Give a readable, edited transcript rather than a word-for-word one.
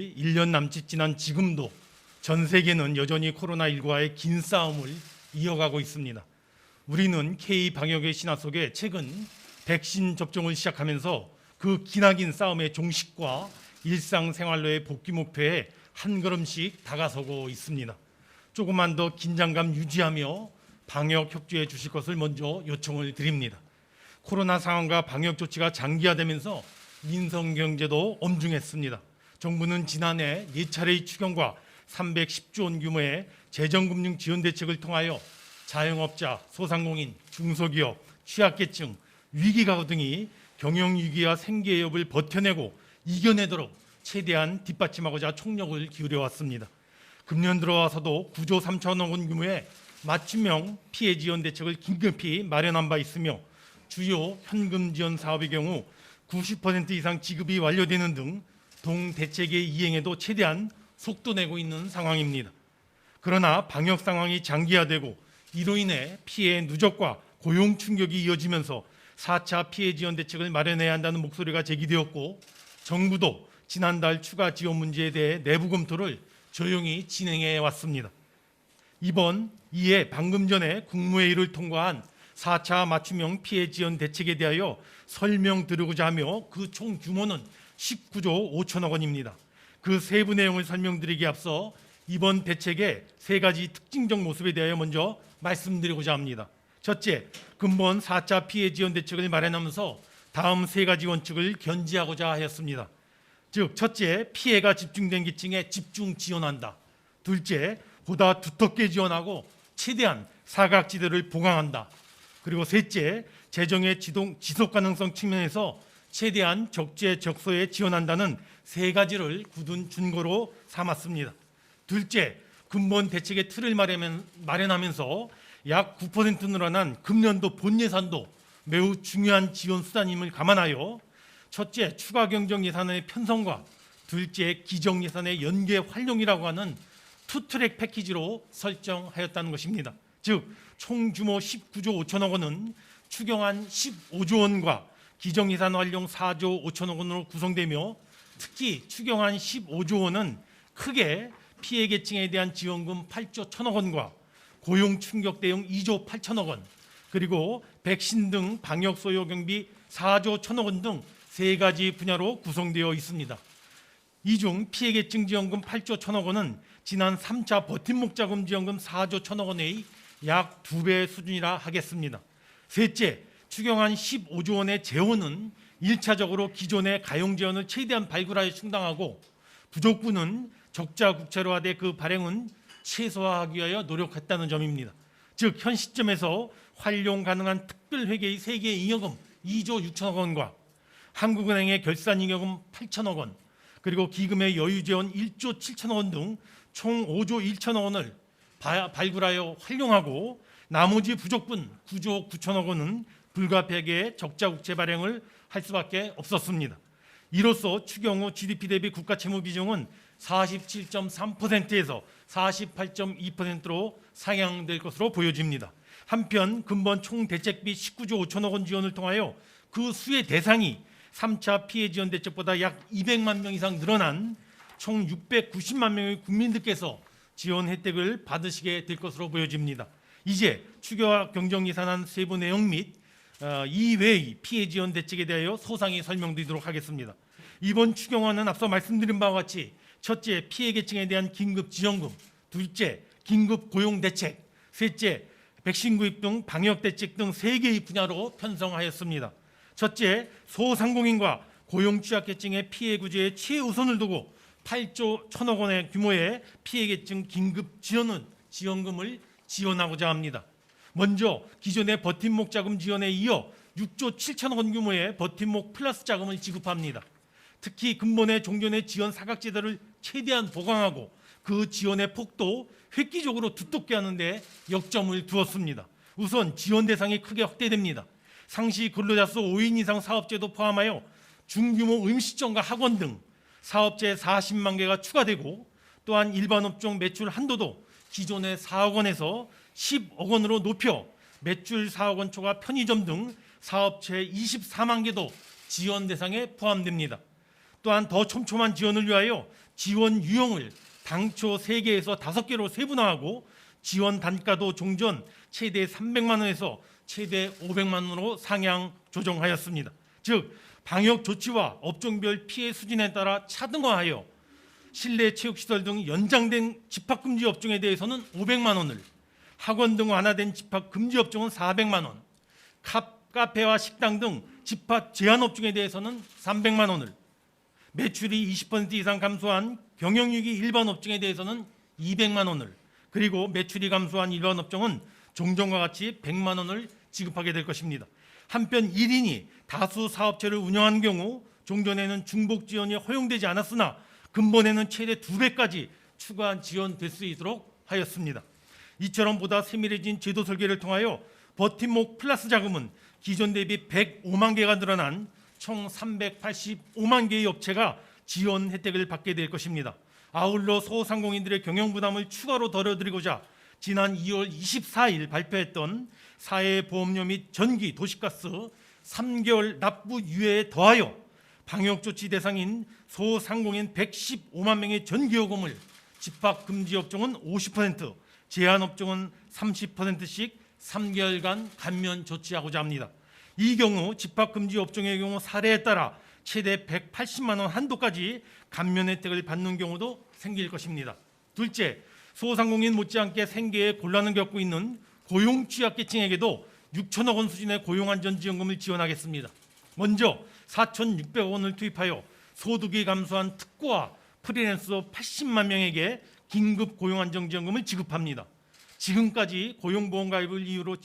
1년 남짓 지난 지금도 전 세계는 여전히 코로나19와의 긴 싸움을 이어가고 있습니다. 우리는 K-방역의 신화 속에 최근 백신 접종을 시작하면서 그 기나긴 싸움의 종식과 일상생활로의 복귀 목표에 한 걸음씩 다가서고 있습니다. 조금만 더 긴장감 유지하며 방역 협조해 주실 것을 먼저 요청을 드립니다. 코로나 상황과 방역 조치가 장기화되면서 민생 경제도 엄중했습니다. 정부는 지난해 4차례의 추경과 310조 원 규모의 재정금융 지원 대책을 통하여 자영업자, 소상공인, 중소기업, 취약계층, 위기가구 등이 경영위기와 생계협을 버텨내고 이겨내도록 최대한 뒷받침하고자 총력을 기울여왔습니다. 금년 들어와서도 9조 3천억 원 규모의 맞춤형 피해 지원 대책을 긴급히 마련한 바 있으며 주요 현금 지원 사업의 경우 90% 이상 지급이 완료되는 등 동대책의 이행에도 최대한 속도 내고 있는 상황입니다. 그러나 방역 상황이 장기화되고 이로 인해 피해 누적과 고용 충격이 이어지면서 4차 피해 지원 대책을 마련해야 한다는 목소리가 제기되었고 정부도 지난달 추가 지원 문제에 대해 내부 검토를 조용히 진행해 왔습니다. 이에 방금 전에 국무회의를 통과한 4차 맞춤형 피해 지원 대책에 대하여 설명드리고자 하며 그 총 규모는 19조 5천억 원입니다. 그 세부 내용을 설명드리기에 앞서 이번 대책의 3가지 특징적 모습에 대하여 먼저 말씀드리고자 합니다. 첫째, 근본 4차 피해 지원 대책을 마련하면서 다음 3가지 원칙을 견지하고자 하였습니다. 즉, 첫째, 피해가 집중된 계층에 집중 지원한다. 둘째, 보다 두텁게 지원하고 최대한 사각지대를 보강한다. 그리고 셋째, 재정의 지속 가능성 측면에서 최대한 적재적소에 지원한다는 3가지를 굳은 준거로 삼았습니다. 둘째, 근본 대책의 틀을 마련하면서 약 9% 늘어난 금년도 본 예산도 매우 중요한 지원 수단임을 감안하여 첫째, 추가 경정 예산의 편성과 둘째, 기정 예산의 연계 활용이라고 하는 투트랙 패키지로 설정하였다는 것입니다. 즉, 총 규모 19조 5천억 원은 추경안 15조 원과 기정예산 활용 4조 5천억 원으로 구성되며 특히 추경안 15조 원은 크게 피해 계층에 대한 지원금 8조 1천억 원과 고용 충격 대응 2조 8천억 원 그리고 백신 등 방역 소요 경비 4조 1천억 원 등 3가지 분야로 구성되어 있습니다. 이 중 피해 계층 지원금 8조 1천억 원은 지난 3차 버팀목 자금 지원금 4조 1천억 원의 약 2배 수준이라 하겠습니다. 셋째, 추경안 15조 원의 재원은 1차적으로 기존의 가용 재원을 최대한 발굴하여 충당하고 부족분은 적자 국채로화돼 그 발행은 최소화하기 위하여 노력했다는 점입니다. 즉, 현 시점에서 활용 가능한 특별회계의 세계 잉여금 2조 6천억 원과 한국은행의 결산 잉여금 8천억 원 그리고 기금의 여유 재원 1조 7천억 원 등 총 5조 1천억 원을 발굴하여 활용하고 나머지 부족분 9조 9천억 원은 불가피하게 적자 국채 발행을 할 수밖에 없었습니다. 이로써 추경 후 GDP 대비 국가 채무 비중은 47.3%에서 48.2%로 상향될 것으로 보여집니다. 한편 근본 총 대책비 19조 5천억 원 지원을 통하여 그 수의 대상이 3차 피해 지원 대책보다 약 200만 명 이상 늘어난 총 690만 명의 국민들께서 지원 혜택을 받으시게 될 것으로 보여집니다. 이제 추경 경정 예산안 세부 내용 및 이외의 피해 지원 대책에 대하여 소상히 설명드리도록 하겠습니다. 이번 추경안은 앞서 말씀드린 바와 같이 첫째, 피해 계층에 대한 긴급 지원금, 둘째, 긴급 고용 대책, 셋째, 백신 구입 등 방역 대책 등 3개의 분야로 편성하였습니다. 첫째, 소상공인과 고용 취약계층의 피해 구제에 최우선을 두고 8조 1천억 원의 규모의 피해 계층 긴급 지원금을 지원하고자 합니다. 먼저 기존의 버팀목 자금 지원에 이어 6조 7천억 원 규모의 버팀목 플러스 자금을 지급합니다. 특히 근본의 종전의 지원 사각지대를 최대한 보강하고 그 지원의 폭도 획기적으로 두텁게 하는 데 역점을 두었습니다. 우선 지원 대상이 크게 확대됩니다. 상시 근로자 수 5인 이상 사업체도 포함하여 중규모 음식점과 학원 등 사업체 40만 개가 추가되고 또한 일반 업종 매출 한도도 기존의 4억 원에서 10억 원으로 높여 매출 4억 원 초과 편의점 등 사업체 24만 개도 지원 대상에 포함됩니다. 또한 더 촘촘한 지원을 위하여 지원 유형을 당초 3개에서 5개로 세분화하고 지원 단가도 종전 최대 300만 원에서 최대 500만 원으로 상향 조정하였습니다. 즉 방역 조치와 업종별 피해 수준에 따라 차등화하여 실내 체육시설 등 연장된 집합금지 업종에 대해서는 500만 원을, 학원 등 완화된 집합금지 업종은 400만 원, 카페와 식당 등 집합 제한 업종에 대해서는 300만 원을, 매출이 20% 이상 감소한 경영위기 일반 업종에 대해서는 200만 원을, 그리고 매출이 감소한 일반 업종은 종전과 같이 100만 원을 지급하게 될 것입니다. 한편 1인이 다수 사업체를 운영하는 경우 종전에는 중복 지원이 허용되지 않았으나 근본에는 최대 2배까지 추가 지원될 수 있도록 하였습니다. 이처럼 보다 세밀해진 제도 설계를 통하여 버팀목 플러스 자금은 기존 대비 105만 개가 늘어난 총 385만 개의 업체가 지원 혜택을 받게 될 것입니다. 아울러 소상공인들의 경영 부담을 추가로 덜어드리고자 지난 2월 24일 발표했던 사회보험료 및 전기, 도시가스 3개월 납부 유예에 더하여 방역조치 대상인 소상공인 115만 명의 전기요금을 집합금지 업종은 50%, 제한 업종은 30%씩 3개월간 감면 조치하고자 합니다. 이 경우 집합금지 업종의 경우 사례에 따라 최대 180만 원 한도까지 감면 혜택을 받는 경우도 생길 것입니다. 둘째, 소상공인 못지않게 생계에 곤란을 겪고 있는 고용 취약계층에게도 6천억 원 수준의 고용안전지원금을 지원하겠습니다. 먼저 4,600억 원을 투입하여 소득이 감소한 특고와 프리랜서 80만 명에게 긴급 고용안정지원금을 지급합니다. 지금까지 고용보험가입을 이유로 지원